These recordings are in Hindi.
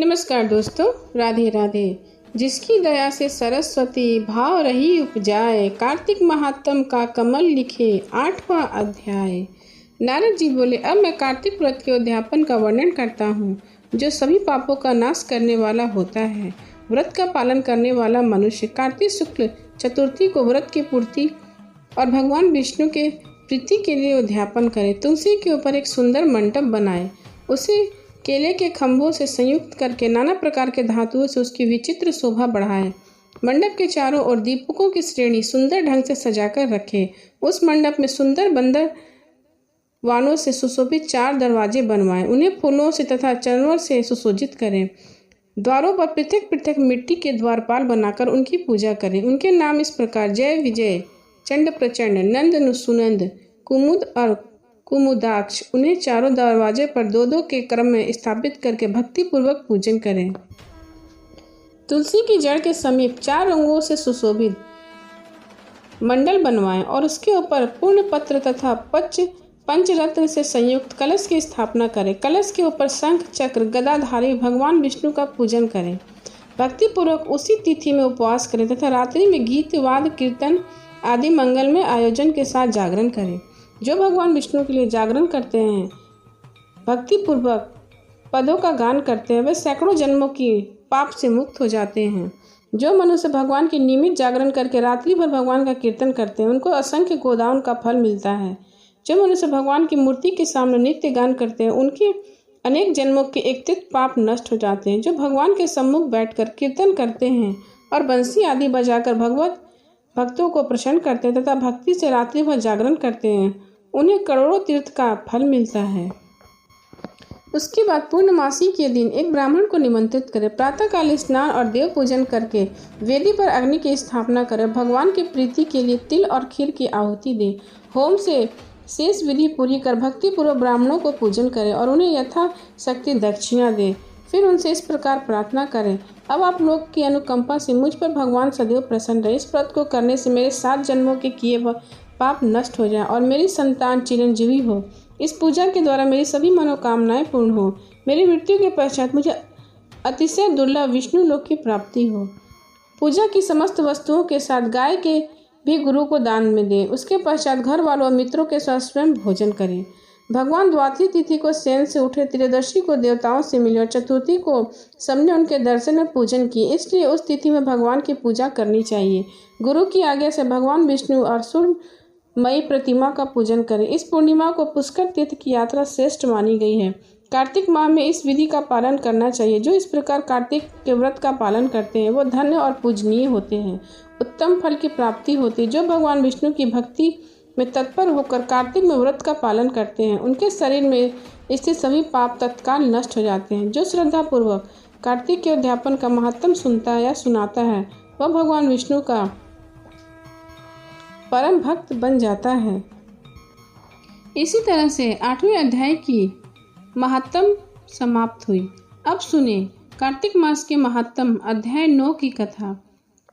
नमस्कार दोस्तों, राधे राधे। जिसकी दया से सरस्वती भाव रही उपजाए, कार्तिक महात्म का कमल लिखे 8वां अध्याय। नारद जी बोले, अब मैं कार्तिक व्रत के उद्यापन का वर्णन करता हूँ, जो सभी पापों का नाश करने वाला होता है। व्रत का पालन करने वाला मनुष्य कार्तिक शुक्ल चतुर्थी को व्रत की पूर्ति और भगवान विष्णु के प्रीति के लिए उद्यापन करे। तुलसी के ऊपर एक सुंदर मंडप बनाए, उसे केले के खंभों से संयुक्त करके नाना प्रकार के धातुओं से उसकी विचित्र शोभा बढ़ाए। मंडप के चारों ओर दीपकों की श्रेणी सुंदर ढंग से सजाकर रखे। उस मंडप में सुंदर बंदर वानों से सुशोभित 4 दरवाजे बनवाएं। उन्हें फूलों से तथा चनवर से सुशोभित करें। द्वारों पर पृथक पृथक मिट्टी के द्वारपाल बनाकर उनकी पूजा करें। उनके नाम इस प्रकार: जय विजय, चंड प्रचंड, नंद सुनंद, कुमुद और कुमुदाक्ष। उन्हें चारों दरवाजे पर 2-2 के क्रम में स्थापित करके भक्ति पूर्वक पूजन करें। तुलसी की जड़ के समीप 4 रंगों से सुशोभित मंडल बनवाएं और उसके ऊपर पूर्ण पत्र तथा पंचरत्न से संयुक्त कलश की स्थापना करें। कलश के ऊपर शंख चक्र गदाधारी भगवान विष्णु का पूजन करें। भक्ति पूर्वक उसी तिथि में उपवास करें तथा रात्रि में गीत वाद कीर्तन आदि मंगलमय आयोजन के साथ जागरण करें। जो भगवान विष्णु के लिए जागरण करते हैं, भक्ति पूर्वक पदों का गान करते हैं, वे सैकड़ों जन्मों की पाप से मुक्त हो जाते हैं। जो मनुष्य भगवान की नियमित जागरण करके रात्रि भर भगवान का कीर्तन करते हैं, उनको असंख्य गोदान का फल मिलता है। जो मनुष्य भगवान की मूर्ति के सामने नित्य गान करते हैं, उनके अनेक जन्मों के एकत्रित पाप नष्ट हो जाते हैं। जो भगवान के सम्मुख बैठकर कीर्तन करते हैं और बंसी आदि बजाकर भक्तों को प्रसन्न करते हैं तथा भक्ति से रात्रि भर जागरण करते हैं, उन्हें करोड़ों तीर्थ का फल मिलता है। उसके बाद पूर्णमासी के दिन एक ब्राह्मण को निमंत्रित करें। प्रातःकाल स्नान और देव पूजन करके वेदी पर अग्नि की स्थापना करें। भगवान की प्रीति के लिए तिल और खीर की आहुति दें। होम से शेष विधि पूरी कर भक्ति पूर्वक ब्राह्मणों को पूजन करें और उन्हें यथाशक्ति दक्षिणा दें। फिर उनसे इस प्रकार प्रार्थना करें: अब आप लोग की अनुकंपा से मुझ पर भगवान सदैव प्रसन्न रहे। इस व्रत को करने से मेरे 7 जन्मों के किए पाप नष्ट हो जाए और मेरी संतान चिरंजीवी हो। इस पूजा के द्वारा मेरी सभी मनोकामनाएं पूर्ण हो। मेरी मृत्यु के पश्चात मुझे अतिशय दुर्लभ विष्णु लोक की प्राप्ति हो। पूजा की समस्त वस्तुओं के साथ गाय के भी गुरु को दान में दें। उसके पश्चात घर वालों और मित्रों के साथ स्वयं भोजन करें। भगवान द्वादशी तिथि को शयन से उठे, त्रयोदशी को देवताओं से मिले और चतुर्थी को सबने उनके दर्शन और पूजन किए। इसलिए उस तिथि में भगवान की पूजा करनी चाहिए। गुरु की आज्ञा से भगवान विष्णु और सूर्यमयी प्रतिमा का पूजन करें। इस पूर्णिमा को पुष्कर तीर्थ की यात्रा श्रेष्ठ मानी गई है। कार्तिक माह में इस विधि का पालन करना चाहिए। जो इस प्रकार कार्तिक के व्रत का पालन करते हैं, वो धन्य और पूजनीय होते हैं। उत्तम फल की प्राप्ति होती है। जो भगवान विष्णु की भक्ति में तत्पर होकर कार्तिक में व्रत का पालन करते हैं, उनके शरीर में स्थित सभी पाप तत्काल नष्ट हो जाते हैं। जो श्रद्धा पूर्वक कार्तिक के उद्यापन का महत्व सुनता है या सुनाता है, वह भगवान विष्णु का परम भक्त बन जाता है। इसी तरह से 8वें अध्याय की महात्म समाप्त हुई। अब सुने कार्तिक मास के महात्म अध्याय 9 की कथा।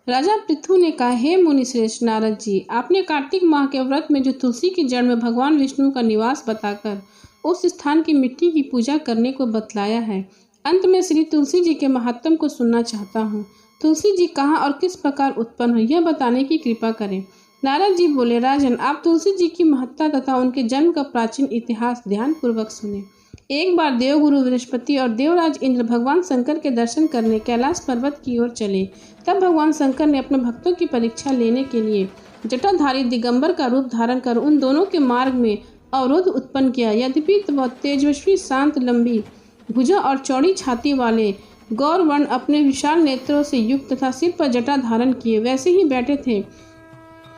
राजा पृथु ने कहा, हे मुनि श्रेष्ठ नारद जी, आपने कार्तिक माह के व्रत में जो तुलसी की जड़ में भगवान विष्णु का निवास बताकर उस स्थान की मिट्टी की पूजा करने को बतलाया है। अंत में श्री तुलसी जी के महात्म को सुनना चाहता हूँ। तुलसी जी कहाँ और किस प्रकार उत्पन्न हुई, यह बताने की कृपा करें। नारद जी बोले, राजन, आप तुलसी जी की महत्ता तथा उनके जन्म का प्राचीन इतिहास ध्यान पूर्वक सुने। एक बार देवगुरु बृहस्पति और देवराज इंद्र भगवान शंकर के दर्शन करने कैलाश पर्वत की ओर चले। तब भगवान शंकर ने अपने भक्तों की परीक्षा लेने के लिए जटाधारी दिगंबर का रूप धारण कर उन दोनों के मार्ग में अवरोध उत्पन्न किया। यद्यपि वह तेजस्वी, शांत, लंबी भुजा और चौड़ी छाती वाले गौरवर्ण अपने विशाल नेत्रों से युक्त तथा सिर पर जटा धारण किए वैसे ही बैठे थे।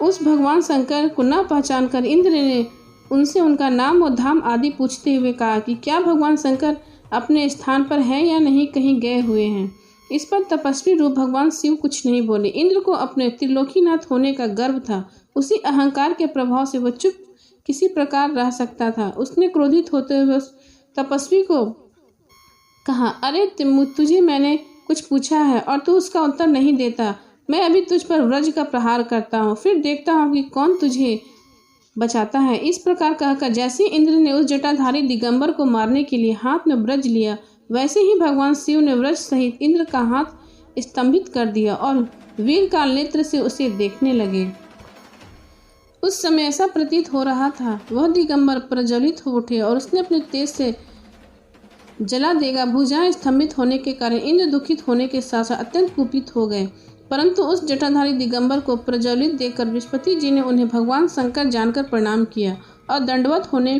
उस भगवान शंकर को न पहचान कर इंद्र ने उनसे उनका नाम और धाम आदि पूछते हुए कहा कि क्या भगवान शंकर अपने स्थान पर हैं या नहीं कहीं गए हुए हैं। इस पर तपस्वी रूप भगवान शिव कुछ नहीं बोले। इंद्र को अपने त्रिलोकीनाथ होने का गर्व था। उसी अहंकार के प्रभाव से वह चुप किसी प्रकार रह सकता था। उसने क्रोधित होते हुए उस तपस्वी को कहा, अरे तुझे मैंने कुछ पूछा है और तू उसका उत्तर नहीं देता। मैं अभी तुझ पर व्रज का प्रहार करता हूँ, फिर देखता हूँ कि कौन तुझे बचाता है। इस प्रकार कहकर जैसे इंद्र ने उस जटाधारी दिगंबर को मारने के लिए हाथ में ब्रज लिया, वैसे ही भगवान शिव ने वृक्ष सहित इंद्र का हाथ स्तंभित कर दिया और वीर काल नेत्र से उसे देखने लगे। उस समय ऐसा प्रतीत हो रहा था वह दिगंबर प्रज्वलित हो उठे और उसने अपने तेज से जला देगा। भुजाएं स्तंभित होने के कारण इंद्र दुखित होने के साथ साथ अत्यंत कुपित हो गए, परंतु उस जटाधारी दिगंबर को प्रज्वलित देखकर बृहस्पति जी ने उन्हें भगवान शंकर जानकर प्रणाम किया और दंडवत होने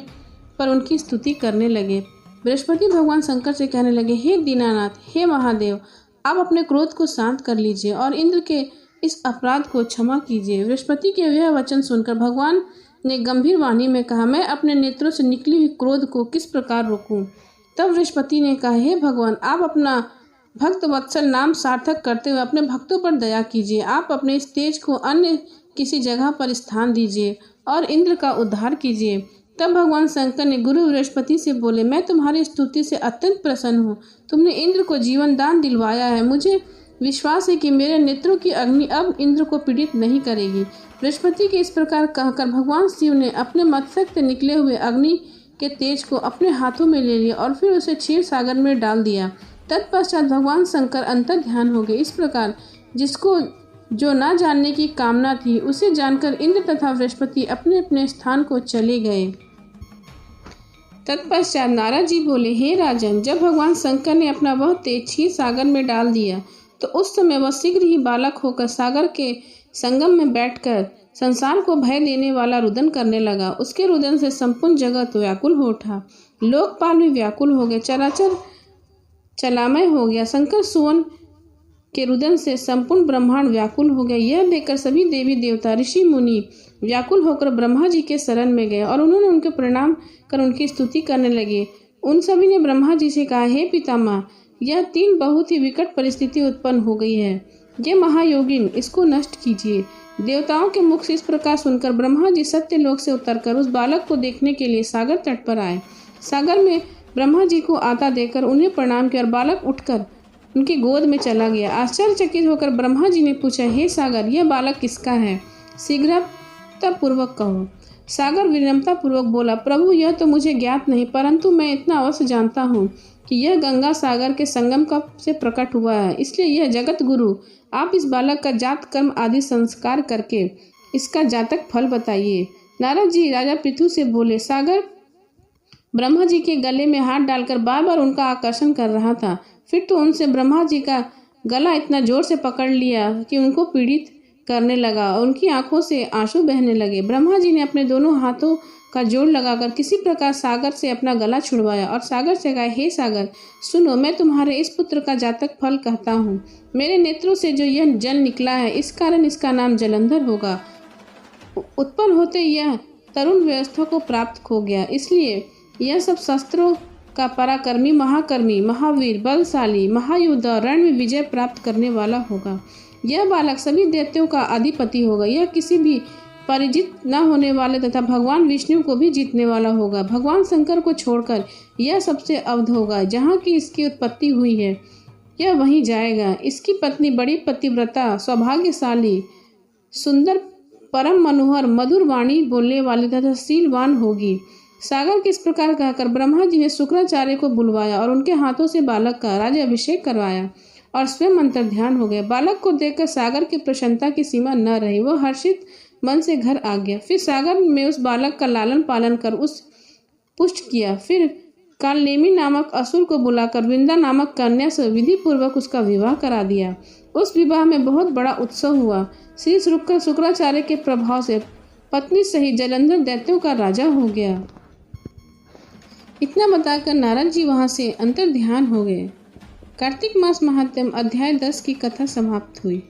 पर उनकी स्तुति करने लगे। बृहस्पति भगवान शंकर से कहने लगे, हे दीनानाथ, हे महादेव, आप अपने क्रोध को शांत कर लीजिए और इंद्र के इस अपराध को क्षमा कीजिए। बृहस्पति के यह वचन सुनकर भगवान ने गंभीर वाणी में कहा, मैं अपने नेत्रों से निकली हुई क्रोध को किस प्रकार रोकूं? तब बृहस्पति ने कहा, हे भगवान, आप अपना भक्त वत्सल नाम सार्थक करते हुए अपने भक्तों पर दया कीजिए। आप अपने इस तेज को अन्य किसी जगह पर स्थान दीजिए और इंद्र का उद्धार कीजिए। तब भगवान शंकर ने गुरु बृहस्पति से बोले, मैं तुम्हारी स्तुति से अत्यंत प्रसन्न हूँ। तुमने इंद्र को जीवन दान दिलवाया है। मुझे विश्वास है कि मेरे नेत्रों की अग्नि अब इंद्र को पीड़ित नहीं करेगी। बृहस्पति के इस प्रकार कहकर भगवान शिव ने अपने मस्तक से निकले हुए अग्नि के तेज को अपने हाथों में ले लिया और फिर उसे क्षीर सागर में डाल दिया। तत्पश्चात भगवान शंकर अंतर ध्यान हो गए। इस प्रकार जिसको जो न जानने की कामना थी उसे जानकर इंद्र तथा बृहस्पति अपने अपने स्थान को चले गए। तत्पश्चात नारद जी बोले, हे राजन, जब भगवान शंकर ने अपना वह तेज क्षीर सागर में डाल दिया तो उस समय वह शीघ्र ही बालक होकर सागर के संगम में बैठकर संसार को भय देने वाला रुदन करने लगा। उसके रुदन से संपूर्ण जगत व्याकुल हो उठा, लोकपाल भी व्याकुल हो गए, चराचर चलामय हो गया। शंकर सुवन के रुदन से संपूर्ण ब्रह्मांड व्याकुल हो गया। यह देखकर सभी देवी देवता ऋषि मुनि व्याकुल होकर ब्रह्मा जी के शरण में गए और उन्होंने उनके प्रणाम कर उनकी स्तुति करने लगे। उन सभी ने ब्रह्मा जी से कहा, हे पितामह, यह तीन बहुत ही विकट परिस्थिति उत्पन्न हो गई है। ये महायोगिन, इसको नष्ट कीजिए। देवताओं के मुख से इस प्रकार सुनकर ब्रह्मा जी सत्यलोक से उतरकर उस बालक को देखने के लिए सागर तट पर आए। सागर में ब्रह्मा जी को आता देखकर उन्हें प्रणाम किया और बालक उठकर उनकी गोद में चला गया। आश्चर्यचकित होकर ब्रह्मा जी ने पूछा, हे सागर, यह बालक किसका है? शीघ्रता पूर्वक कहो। सागर विनम्रता पूर्वक बोला, प्रभु, यह तो मुझे ज्ञात नहीं, परंतु मैं इतना अवश्य जानता हूँ कि यह गंगा सागर के संगम का से प्रकट हुआ है। इसलिए यह जगत गुरु, आप इस बालक का जात कर्म आदि संस्कार करके इसका जातक फल बताइए। नारद जी राजा पृथु से बोले, सागर ब्रह्मा जी के गले में हाथ डालकर बार बार उनका आकर्षण कर रहा था। फिर तो उनसे ब्रह्मा जी का गला इतना जोर से पकड़ लिया कि उनको पीड़ित करने लगा और उनकी आंखों से आंसू बहने लगे। ब्रह्मा जी ने अपने दोनों हाथों का जोड़ लगाकर किसी प्रकार सागर से अपना गला छुड़वाया और सागर से कहा, हे सागर, सुनो, मैं तुम्हारे इस पुत्र का जातक फल कहता हूँ। मेरे नेत्रों से जो यह जल निकला है, इस कारण इसका नाम जलंधर होगा। उत्पन्न होते यह तरुण व्यवस्था को प्राप्त हो गया, इसलिए यह सब शस्त्रों का पराक्रमी, महाकर्मी, महावीर, बलशाली, महायुद्ध और रण में विजय प्राप्त करने वाला होगा। यह बालक सभी दैत्यों का अधिपति होगा। यह किसी भी परिचित न होने वाले तथा भगवान विष्णु को भी जीतने वाला होगा। भगवान शंकर को छोड़कर यह सबसे अवध होगा। जहाँ की इसकी उत्पत्ति हुई है यह वहीं जाएगा। इसकी पत्नी बड़ी पतिव्रता, सौभाग्यशाली, सुंदर, परम मनोहर, मधुर वाणी बोलने वाली तथा शीलवान होगी। सागर किस प्रकार कहकर ब्रह्मा जी ने शुक्राचार्य को बुलवाया और उनके हाथों से बालक का राज्याभिषेक करवाया और स्वयं अंतर ध्यान हो गए। बालक को देखकर सागर की प्रसन्नता की सीमा न रही। वह हर्षित मन से घर आ गया। फिर सागर में उस बालक का लालन पालन कर उस पुष्ट किया। फिर कालनेमी नामक असुर को बुलाकर वृंदा नामक कन्या से विधि पूर्वक उसका विवाह करा दिया। उस विवाह में बहुत बड़ा उत्सव हुआ। श्री शुक्राचार्य के प्रभाव से पत्नी सहित जलंधर दैत्यों का राजा हो गया। इतना बताकर नारद जी वहां से अंतर ध्यान हो गए। कार्तिक मास महात्म्य अध्याय 10 की कथा समाप्त हुई।